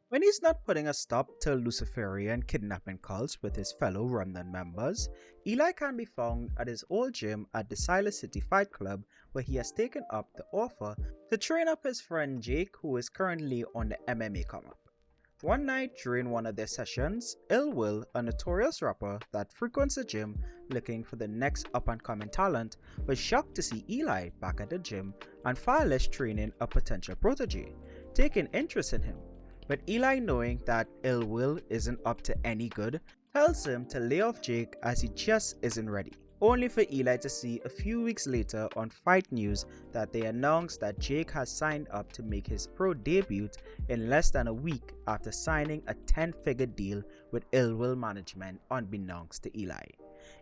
When he's not putting a stop to Luciferian kidnapping cults with his fellow Remnant members, Eli can be found at his old gym at the Silas City Fight Club, where he has taken up the offer to train up his friend Jake, who is currently on the MMA come-up. One night during one of their sessions, Ill Will, a notorious rapper that frequents the gym looking for the next up-and-coming talent, was shocked to see Eli back at the gym and far less training a potential protege, taking interest in him. But Eli, knowing that Ill Will isn't up to any good, tells him to lay off Jake as he just isn't ready. Only for Eli to see a few weeks later on Fight News that they announced that Jake has signed up to make his pro debut in less than a week after signing a 10-figure deal with Ill Will management unbeknownst to Eli.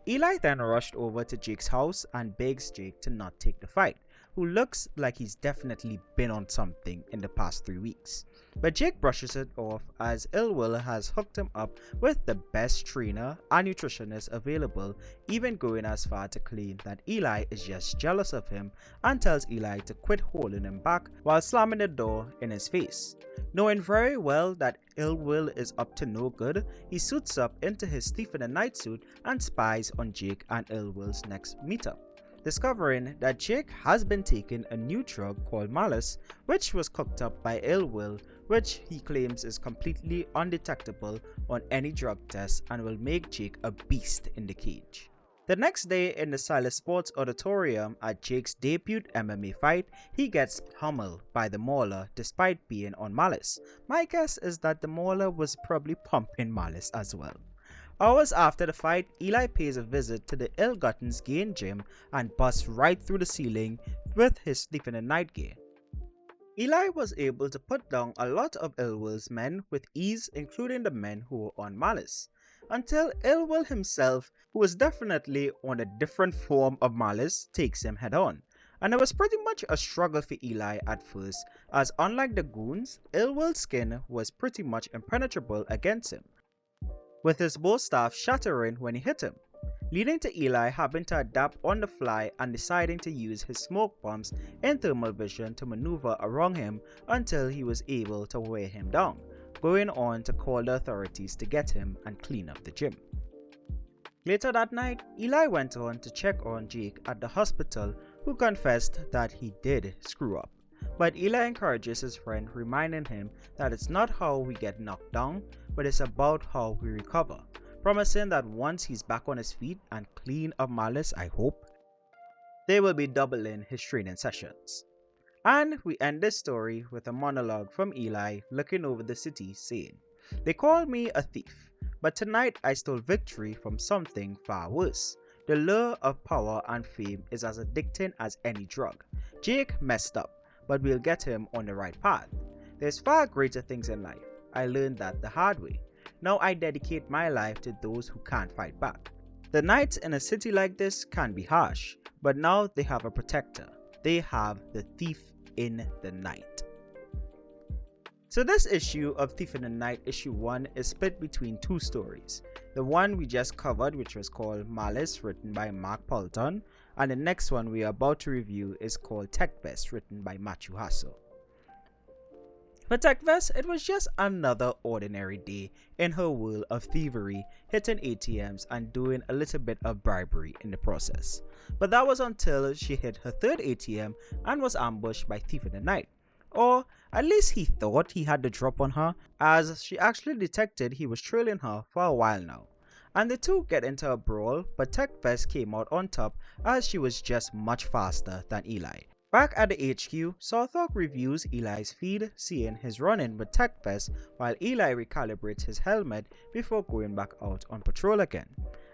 Eli then rushed over to Jake's house and begs Jake to not take the fight, who looks like he's definitely been on something in the past 3 weeks. But Jake brushes it off as Ill Will has hooked him up with the best trainer and nutritionist available, even going as far to claim that Eli is just jealous of him and tells Eli to quit holding him back while slamming the door in his face. Knowing very well that Ill Will is up to no good, he suits up into his Thief in the Night suit and spies on Jake and Ill Will's next meetup, discovering that Jake has been taking a new drug called Malice, which was cooked up by Ill Will, which he claims is completely undetectable on any drug test and will make Jake a beast in the cage. The next day in the Silas Sports Auditorium at Jake's debut MMA fight, he gets pummeled by the Mauler despite being on Malice. My guess is that the Mauler was probably pumping Malice as well. Hours after the fight, Eli pays a visit to the ill-gotten's Gain gym and busts right through the ceiling with his Sleep in the Night gear. Eli was able to put down a lot of Ill Will's men with ease, including the men who were on Malice, until Ill Will himself, who was definitely on a different form of Malice, takes him head on. And it was pretty much a struggle for Eli at first, as unlike the goons, Ill Will's skin was pretty much impenetrable against him, with his bow staff shattering when he hit him, leading to Eli having to adapt on the fly and deciding to use his smoke bombs and thermal vision to maneuver around him until he was able to wear him down, going on to call the authorities to get him and clean up the gym. Later that night, Eli went on to check on Jake at the hospital, who confessed that he did screw up. But Eli encourages his friend, reminding him that it's not how we get knocked down, but it's about how we recover, promising that once he's back on his feet and clean of Malice, I hope, they will be doubling his training sessions. And we end this story with a monologue from Eli looking over the city saying, "They call me a thief, but tonight I stole victory from something far worse. The lure of power and fame is as addicting as any drug. Jake messed up, but we'll get him on the right path. There's far greater things in life. I learned that the hard way. Now I dedicate my life to those who can't fight back. The nights in a city like this can be harsh, but now they have a protector. They have the Thief in the Night." So this issue of Thief in the Night issue 1 is split between two stories. The one we just covered, which was called Malice, written by Mark Paulton, and the next one we are about to review is called Techvest, written by Matthew Hassel. For Techvest, it was just another ordinary day in her world of thievery, hitting ATMs and doing a little bit of bribery in the process. But that was until she hit her third ATM and was ambushed by Thief in the Night. Or at least he thought he had the drop on her, as she actually detected he was trailing her for a while now. And the two get into a brawl, but Techvest came out on top as she was just much faster than Eli. Back at the HQ, South Hawk reviews Eli's feed, seeing his run-in with Techvest, while Eli recalibrates his helmet before going back out on patrol again.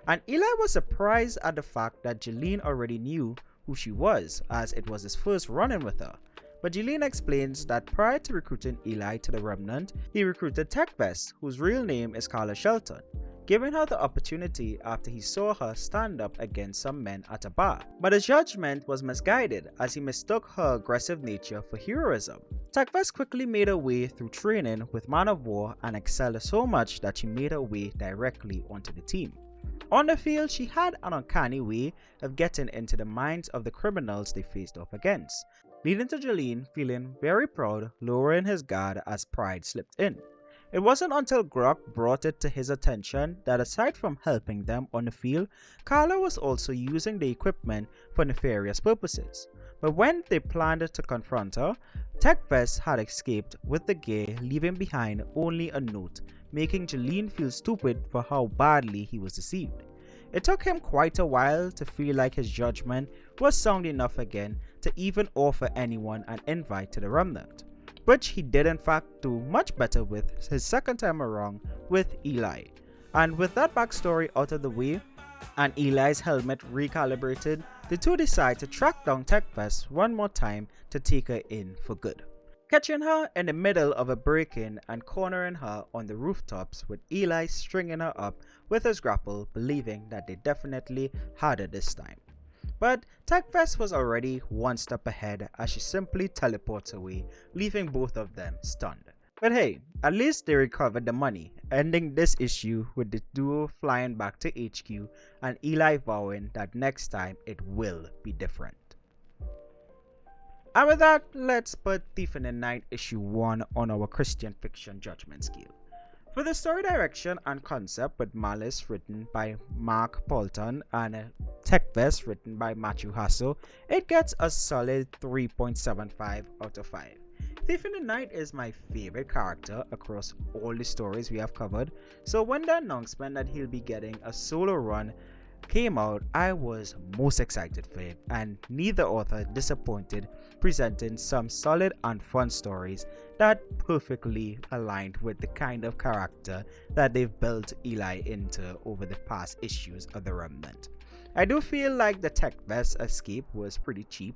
And Eli was surprised at the fact that Jeline already knew who she was, as it was his first run-in with her. But Jeline explains that prior to recruiting Eli to the Remnant, he recruited Techvest, whose real name is Carla Shelton, giving her the opportunity after he saw her stand up against some men at a bar. But his judgment was misguided, as he mistook her aggressive nature for heroism. Techvest quickly made her way through training with Man of War and excelled so much that she made her way directly onto the team. On the field, she had an uncanny way of getting into the minds of the criminals they faced off against, leading to Jeline feeling very proud, lowering his guard as pride slipped in. It wasn't until Grok brought it to his attention that aside from helping them on the field, Carla was also using the equipment for nefarious purposes. But when they planned to confront her, Techvest had escaped with the gear, leaving behind only a note, making Jolene feel stupid for how badly he was deceived. It took him quite a while to feel like his judgment was sound enough again to even offer anyone an invite to the Remnant, which he did in fact do much better with his second time around with Eli. And with that backstory out of the way, and Eli's helmet recalibrated, the two decide to track down Techvest one more time to take her in for good, catching her in the middle of a break-in and cornering her on the rooftops with Eli stringing her up with his grapple, believing that they definitely had her this time. But Techvest was already one step ahead as she simply teleports away, leaving both of them stunned. But hey, at least they recovered the money, ending this issue with the duo flying back to HQ and Eli vowing that next time it will be different. And with that, let's put Thief in the Night issue 1 on our Christian fiction judgment scale. For the story direction and concept, with Malice written by Mark Paulton and Techvest written by Matthew Hasso, it gets a solid 3.75 out of 5. Thief in the Night is my favorite character across all the stories we have covered, so when the announcement that he'll be getting a solo run came out, I was most excited for it, and neither author disappointed, presenting some solid and fun stories that perfectly aligned with the kind of character that they've built Eli into over the past issues of the Remnant. I do feel like the Techvest escape was pretty cheap,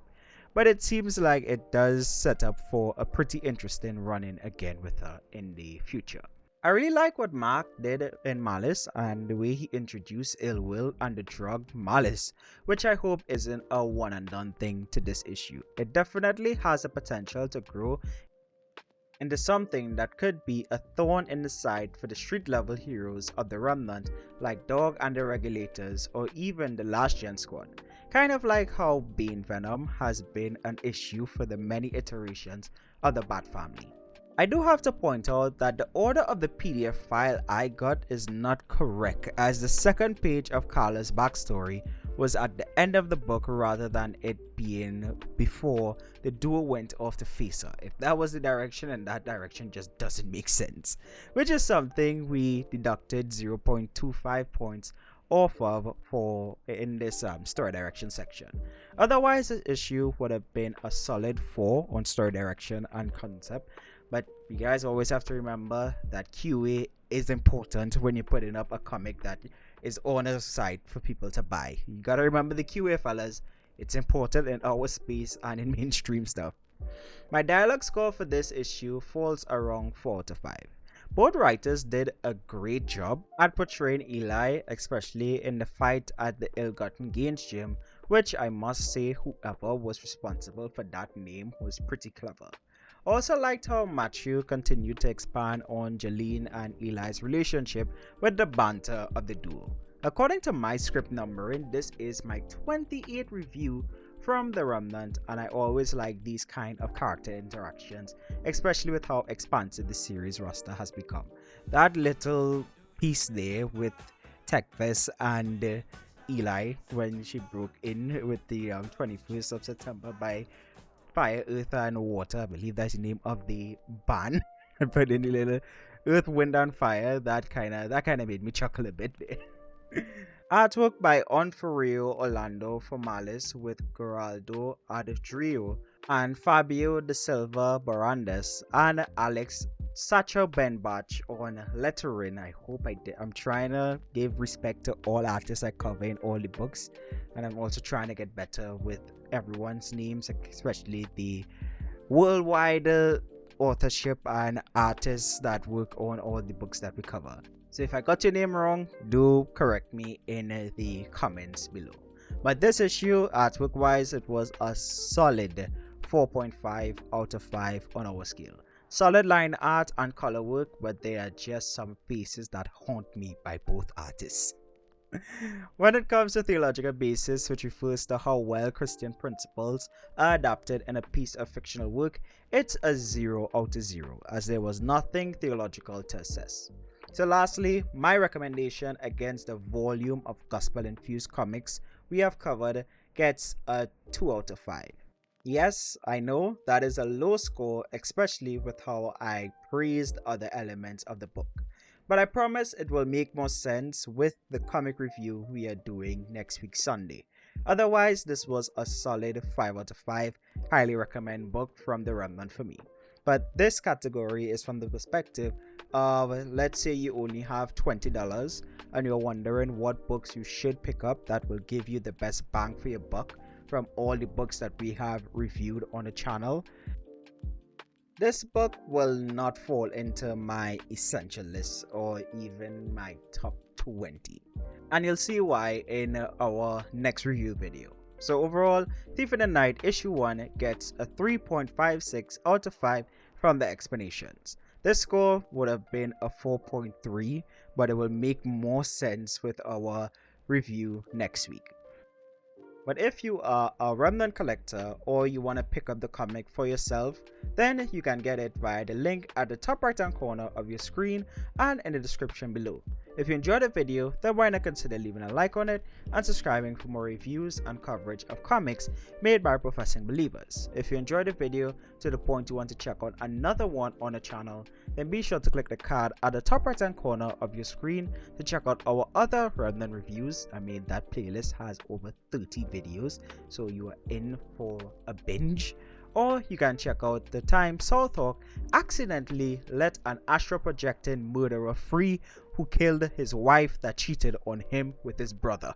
but it seems like it does set up for a pretty interesting run-in again with her in the future. I really like what Mark did in Malice and the way he introduced ill will and the drug Malice, which I hope isn't a one and done thing to this issue. It definitely has the potential to grow into something that could be a thorn in the side for the street level heroes of the Remnant like Dog and the Regulators or even the Last Gen Squad. Kind of like how Bane Venom has been an issue for the many iterations of the Bat family. I do have to point out that the order of the PDF file I got is not correct, as the second page of Carla's backstory was at the end of the book rather than it being before the duo went off to face her. If that was the direction, and that direction just doesn't make sense, which is something we deducted 0.25 points off of for in this story direction section. Otherwise, the issue would have been a solid 4 on story direction and concept. But you guys always have to remember that QA is important when you're putting up a comic that is on a site for people to buy. You gotta remember the QA, fellas. It's important in our space and in mainstream stuff. My dialogue score for this issue falls around 4 to 5. Both writers did a great job at portraying Eli, especially in the fight at the Ill-Gotten Gains gym, which I must say whoever was responsible for that name was pretty clever. Also liked how Matthew continued to expand on Jolene and Eli's relationship with the banter of the duo. According to my script numbering, this is my 28th review from the Remnant, and I always like these kind of character interactions, especially with how expansive the series roster has become. That little piece there with Techvest and Eli when she broke in with the 21st of September by Fire, Earth and Water, I believe that's the name of the band, and put in the little Earth, Wind and Fire, that kind of made me chuckle a bit there. Artwork by Onforio Orlando for Malice with Geraldo Adrio and Fabio de Silva Barandes and Alex Sacha Benbach on lettering. I hope I did. I'm trying to give respect to all artists I cover in all the books, and I'm also trying to get better with everyone's names, especially the worldwide authorship and artists that work on all the books that we cover. So if I got your name wrong, do correct me in the comments below. But this issue, artwork wise, it was a solid 4.5 out of 5 on our scale. Solid line art and color work, but there are just some faces that haunt me by both artists. When it comes to theological basis, which refers to how well Christian principles are adapted in a piece of fictional work, it's a 0 out of 0, as there was nothing theological to assess. So lastly, my recommendation against the volume of gospel-infused comics we have covered gets a 2 out of 5. Yes, I know that is a low score, especially with how I praised other elements of the book. But I promise it will make more sense with the comic review we are doing next week Sunday. Otherwise, this was a solid 5 out of 5, highly recommend book from the Remnant for me. But this category is from the perspective of, let's say you only have $20 and you're wondering what books you should pick up that will give you the best bang for your buck from all the books that we have reviewed on the channel. This book will not fall into my essential list or even my top 20. And you'll see why in our next review video. So overall, Thief in the Night issue 1 gets a 3.56 out of 5 from the Xplanations. This score would have been a 4.3, but it will make more sense with our review next week. But if you are a Remnant collector or you want to pick up the comic for yourself, then you can get it via the link at the top right hand corner of your screen and in the description below. If you enjoyed the video, then why not consider leaving a like on it and subscribing for more reviews and coverage of comics made by professing believers. If you enjoyed the video to the point you want to check out another one on the channel, then be sure to click the card at the top right hand corner of your screen to check out our other Remnant reviews. I mean, that playlist has over 30 videos, so you are in for a binge. Or you can check out the time South Hawk accidentally let an astral projecting murderer free who killed his wife that cheated on him with his brother.